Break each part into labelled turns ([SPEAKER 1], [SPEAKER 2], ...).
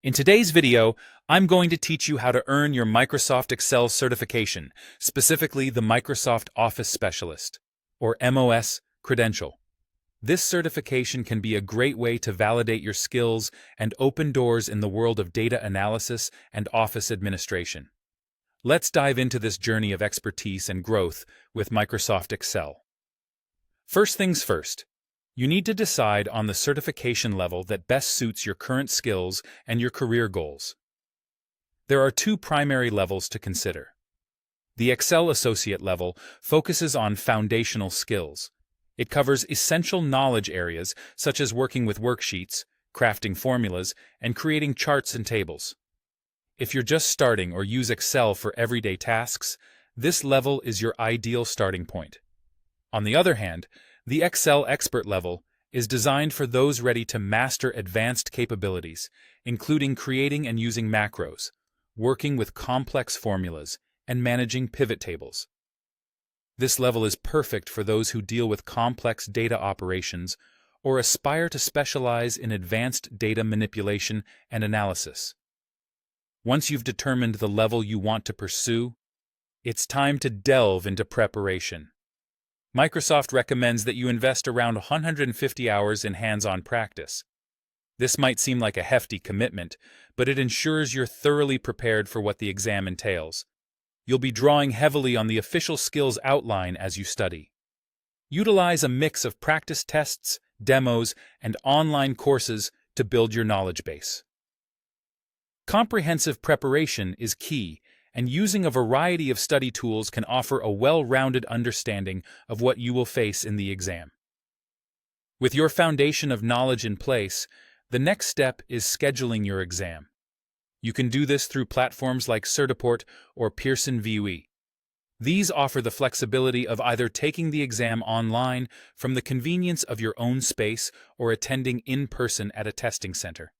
[SPEAKER 1] In today's video, I'm going to teach you how to earn your Microsoft Excel certification, specifically the Microsoft Office Specialist, or MOS, credential. This certification can be a great way to validate your skills and open doors in the world of data analysis and office administration. Let's dive into this journey of expertise and growth with Microsoft Excel. First things first. You need to decide on the certification level that best suits your current skills and your career goals. There are two primary levels to consider. The Excel Associate level focuses on foundational skills. It covers essential knowledge areas such as working with worksheets, crafting formulas, and creating charts and tables. If you're just starting or use Excel for everyday tasks, this level is your ideal starting point. On the other hand, the Excel Expert level is designed for those ready to master advanced capabilities, including creating and using macros, working with complex formulas, and managing pivot tables. This level is perfect for those who deal with complex data operations or aspire to specialize in advanced data manipulation and analysis. Once you've determined the level you want to pursue, it's time to delve into preparation. Microsoft recommends that you invest around 150 hours in hands-on practice. This might seem like a hefty commitment, but it ensures you're thoroughly prepared for what the exam entails. You'll be drawing heavily on the official skills outline as you study. Utilize a mix of practice tests, demos, and online courses to build your knowledge base. Comprehensive preparation is key, and using a variety of study tools can offer a well-rounded understanding of what you will face in the exam. With your foundation of knowledge in place, the next step is scheduling your exam. You can do this through platforms like Certiport or Pearson VUE. These offer the flexibility of either taking the exam online from the convenience of your own space or attending in person at a testing center.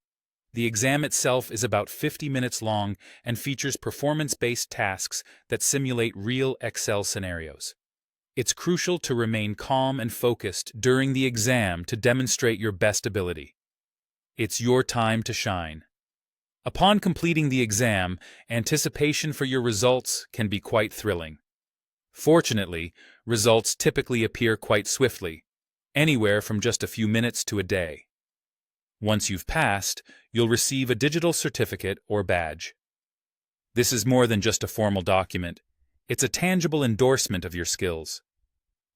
[SPEAKER 1] The exam itself is about 50 minutes long and features performance-based tasks that simulate real Excel scenarios. It's crucial to remain calm and focused during the exam to demonstrate your best ability. It's your time to shine. Upon completing the exam, anticipation for your results can be quite thrilling. Fortunately, results typically appear quite swiftly, anywhere from just a few minutes to a day. Once you've passed, you'll receive a digital certificate or badge. This is more than just a formal document. It's a tangible endorsement of your skills.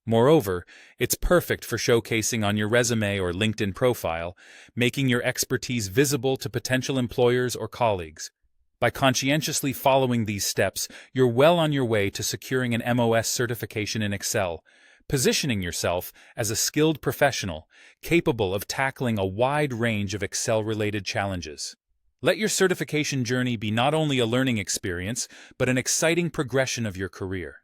[SPEAKER 1] Moreover, it's perfect for showcasing on your resume or LinkedIn profile, making your expertise visible to potential employers or colleagues. By conscientiously following these steps, you're well on your way to securing an MOS certification in Excel, positioning yourself as a skilled professional capable of tackling a wide range of Excel-related challenges. Let your certification journey be not only a learning experience, but an exciting progression of your career.